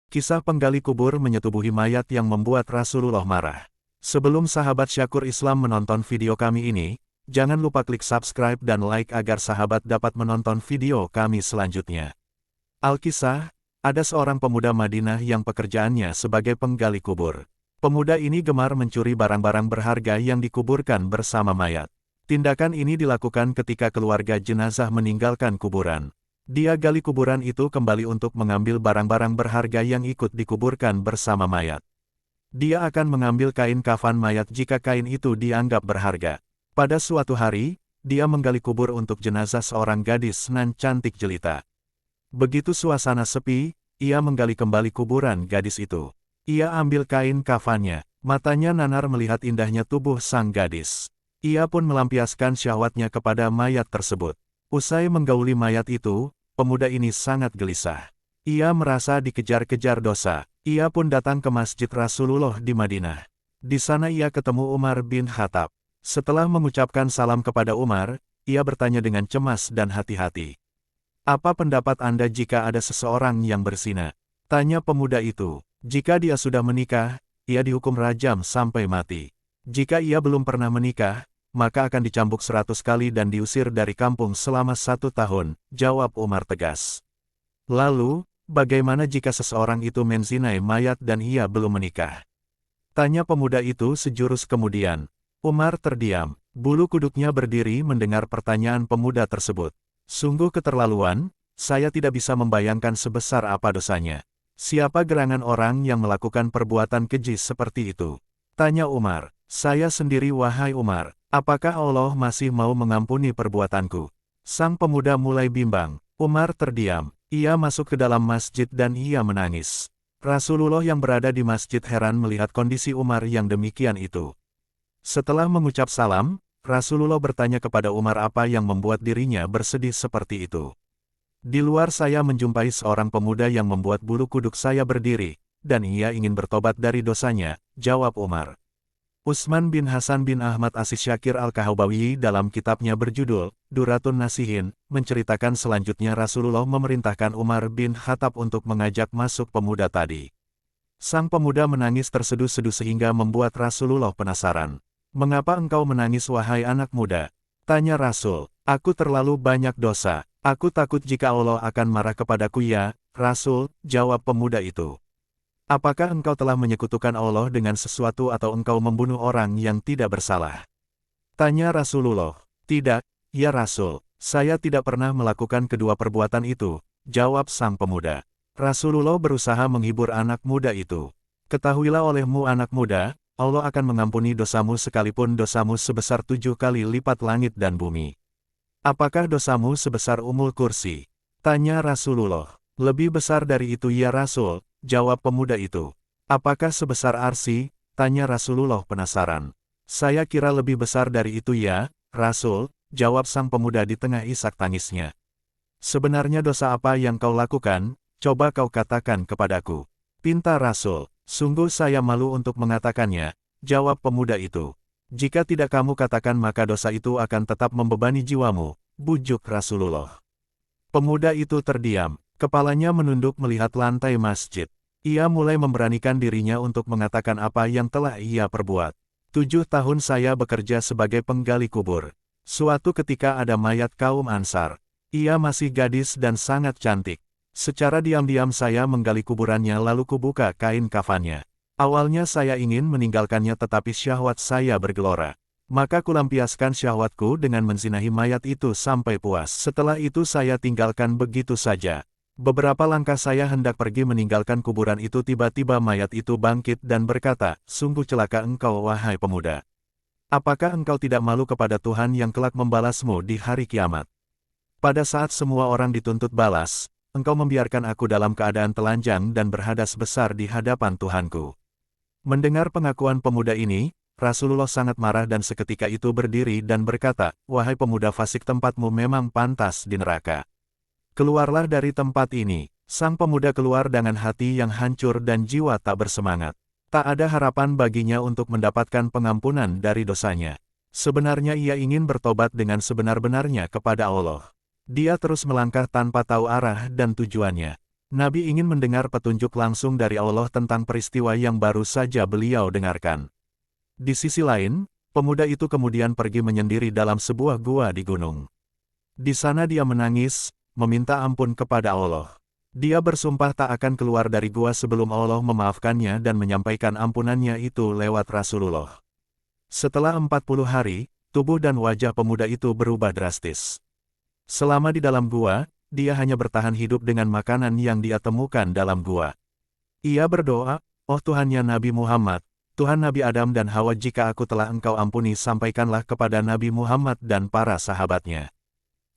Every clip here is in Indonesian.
Kisah penggali kubur menyetubuhi mayat yang membuat Rasulullah marah. Sebelum sahabat Syakur Islam menonton video kami ini, jangan lupa klik subscribe dan like agar sahabat dapat menonton video kami selanjutnya. Alkisah, ada seorang pemuda Madinah yang pekerjaannya sebagai penggali kubur. Pemuda ini gemar mencuri barang-barang berharga yang dikuburkan bersama mayat. Tindakan ini dilakukan ketika keluarga jenazah meninggalkan kuburan. Dia gali kuburan itu kembali untuk mengambil barang-barang berharga yang ikut dikuburkan bersama mayat. Dia akan mengambil kain kafan mayat jika kain itu dianggap berharga. Pada suatu hari, dia menggali kubur untuk jenazah seorang gadis nan cantik jelita. Begitu suasana sepi, ia menggali kembali kuburan gadis itu. Ia ambil kain kafannya, matanya nanar melihat indahnya tubuh sang gadis. Ia pun melampiaskan syahwatnya kepada mayat tersebut. Usai menggauli mayat itu, pemuda ini sangat gelisah. Ia merasa dikejar-kejar dosa. Ia pun datang ke Masjid Rasulullah di Madinah. Di sana ia ketemu Umar bin Khattab. Setelah mengucapkan salam kepada Umar, ia bertanya dengan cemas dan hati-hati. "Apa pendapat Anda jika ada seseorang yang berzina?" Tanya pemuda itu. "Jika dia sudah menikah, ia dihukum rajam sampai mati. Jika ia belum pernah menikah, maka akan dicambuk 100 kali dan diusir dari kampung selama 1 tahun, jawab Umar tegas. "Lalu, bagaimana jika seseorang itu menzinai mayat dan ia belum menikah?" Tanya pemuda itu sejurus kemudian. Umar terdiam, bulu kuduknya berdiri mendengar pertanyaan pemuda tersebut. "Sungguh keterlaluan, saya tidak bisa membayangkan sebesar apa dosanya. Siapa gerangan orang yang melakukan perbuatan keji seperti itu?" Tanya Umar. "Saya sendiri wahai Umar. Apakah Allah masih mau mengampuni perbuatanku?" Sang pemuda mulai bimbang. Umar terdiam. Ia masuk ke dalam masjid dan ia menangis. Rasulullah yang berada di masjid heran melihat kondisi Umar yang demikian itu. Setelah mengucap salam, Rasulullah bertanya kepada Umar apa yang membuat dirinya bersedih seperti itu. "Di luar saya menjumpai seorang pemuda yang membuat bulu kuduk saya berdiri, dan ia ingin bertobat dari dosanya," jawab Umar. Utsman bin Hasan bin Ahmad As-Syakir Al-Kahbawi dalam kitabnya berjudul Duratun Nasihin, menceritakan selanjutnya Rasulullah memerintahkan Umar bin Khattab untuk mengajak masuk pemuda tadi. Sang pemuda menangis terseduh-seduh sehingga membuat Rasulullah penasaran. "Mengapa engkau menangis wahai anak muda?" Tanya Rasul. "Aku terlalu banyak dosa. Aku takut jika Allah akan marah kepadaku ya, Rasul," jawab pemuda itu. "Apakah engkau telah menyekutukan Allah dengan sesuatu atau engkau membunuh orang yang tidak bersalah?" Tanya Rasulullah. "Tidak, ya Rasul, saya tidak pernah melakukan kedua perbuatan itu," jawab sang pemuda. Rasulullah berusaha menghibur anak muda itu. "Ketahuilah olehmu anak muda, Allah akan mengampuni dosamu sekalipun dosamu sebesar 7 kali lipat langit dan bumi." "Apakah dosamu sebesar Ummul Kursi?" Tanya Rasulullah. "Lebih besar dari itu ya Rasul," jawab pemuda itu. "Apakah sebesar Arsy?" Tanya Rasulullah penasaran. "Saya kira lebih besar dari itu ya, Rasul," jawab sang pemuda di tengah isak tangisnya. "Sebenarnya dosa apa yang kau lakukan? Coba kau katakan kepadaku," pinta Rasul. "Sungguh saya malu untuk mengatakannya," jawab pemuda itu. "Jika tidak kamu katakan maka dosa itu akan tetap membebani jiwamu," bujuk Rasulullah. Pemuda itu terdiam. Kepalanya menunduk melihat lantai masjid. Ia mulai memberanikan dirinya untuk mengatakan apa yang telah ia perbuat. 7 tahun saya bekerja sebagai penggali kubur. Suatu ketika ada mayat kaum Ansar. Ia masih gadis dan sangat cantik. Secara diam-diam saya menggali kuburannya lalu kubuka kain kafannya. Awalnya saya ingin meninggalkannya tetapi syahwat saya bergelora. Maka kulampiaskan syahwatku dengan menzinahi mayat itu sampai puas. Setelah itu saya tinggalkan begitu saja. Beberapa langkah saya hendak pergi meninggalkan kuburan itu tiba-tiba mayat itu bangkit dan berkata, "Sungguh celaka engkau wahai pemuda. Apakah engkau tidak malu kepada Tuhan yang kelak membalasmu di hari kiamat? Pada saat semua orang dituntut balas, engkau membiarkan aku dalam keadaan telanjang dan berhadas besar di hadapan Tuhanku." Mendengar pengakuan pemuda ini, Rasulullah sangat marah dan seketika itu berdiri dan berkata, "Wahai pemuda fasik, tempatmu memang pantas di neraka. Keluarlah dari tempat ini." Sang pemuda keluar dengan hati yang hancur dan jiwa tak bersemangat. Tak ada harapan baginya untuk mendapatkan pengampunan dari dosanya. Sebenarnya ia ingin bertobat dengan sebenar-benarnya kepada Allah. Dia terus melangkah tanpa tahu arah dan tujuannya. Nabi ingin mendengar petunjuk langsung dari Allah tentang peristiwa yang baru saja beliau dengarkan. Di sisi lain, pemuda itu kemudian pergi menyendiri dalam sebuah gua di gunung. Di sana dia menangis, meminta ampun kepada Allah. Dia bersumpah tak akan keluar dari gua sebelum Allah memaafkannya dan menyampaikan ampunannya itu lewat Rasulullah. Setelah 40 hari, tubuh dan wajah pemuda itu berubah drastis. Selama di dalam gua, dia hanya bertahan hidup dengan makanan yang dia temukan dalam gua. Ia berdoa, "Oh Tuhannya Nabi Muhammad, Tuhan Nabi Adam dan Hawa, jika aku telah Engkau ampuni, sampaikanlah kepada Nabi Muhammad dan para sahabatnya.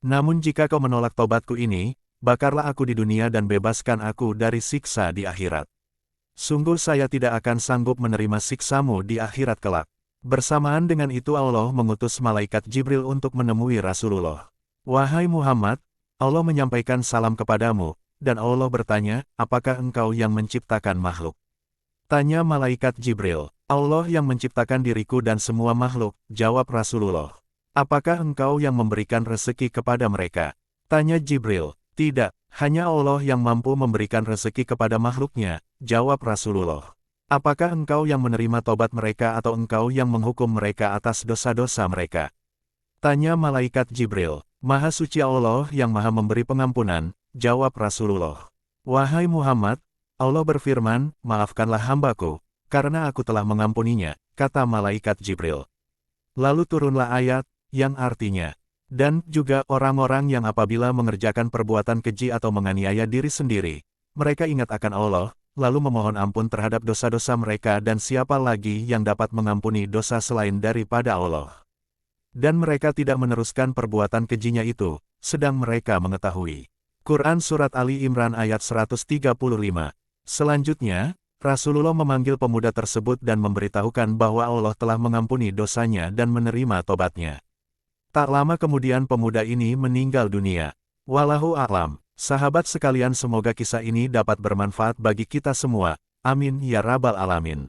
Namun jika kau menolak tobatku ini, bakarlah aku di dunia dan bebaskan aku dari siksa di akhirat. Sungguh saya tidak akan sanggup menerima siksamu di akhirat kelak." Bersamaan dengan itu Allah mengutus malaikat Jibril untuk menemui Rasulullah. "Wahai Muhammad, Allah menyampaikan salam kepadamu," dan Allah bertanya, "Apakah engkau yang menciptakan makhluk?" Tanya malaikat Jibril. "Allah yang menciptakan diriku dan semua makhluk," jawab Rasulullah. "Apakah engkau yang memberikan rezeki kepada mereka?" Tanya Jibril. "Tidak, hanya Allah yang mampu memberikan rezeki kepada makhluknya," jawab Rasulullah. "Apakah engkau yang menerima tobat mereka atau engkau yang menghukum mereka atas dosa-dosa mereka?" Tanya malaikat Jibril. "Maha suci Allah yang maha memberi pengampunan," jawab Rasulullah. "Wahai Muhammad, Allah berfirman, maafkanlah hambaku, karena aku telah mengampuninya," kata malaikat Jibril. Lalu turunlah ayat, yang artinya, "Dan juga orang-orang yang apabila mengerjakan perbuatan keji atau menganiaya diri sendiri, mereka ingat akan Allah, lalu memohon ampun terhadap dosa-dosa mereka, dan siapa lagi yang dapat mengampuni dosa selain daripada Allah. Dan mereka tidak meneruskan perbuatan kejinya itu, sedang mereka mengetahui." Quran Surat Ali Imran ayat 135. Selanjutnya, Rasulullah memanggil pemuda tersebut dan memberitahukan bahwa Allah telah mengampuni dosanya dan menerima tobatnya. Tak lama kemudian pemuda ini meninggal dunia. Wallahu a'lam. Sahabat sekalian, semoga kisah ini dapat bermanfaat bagi kita semua. Amin ya rabbal alamin.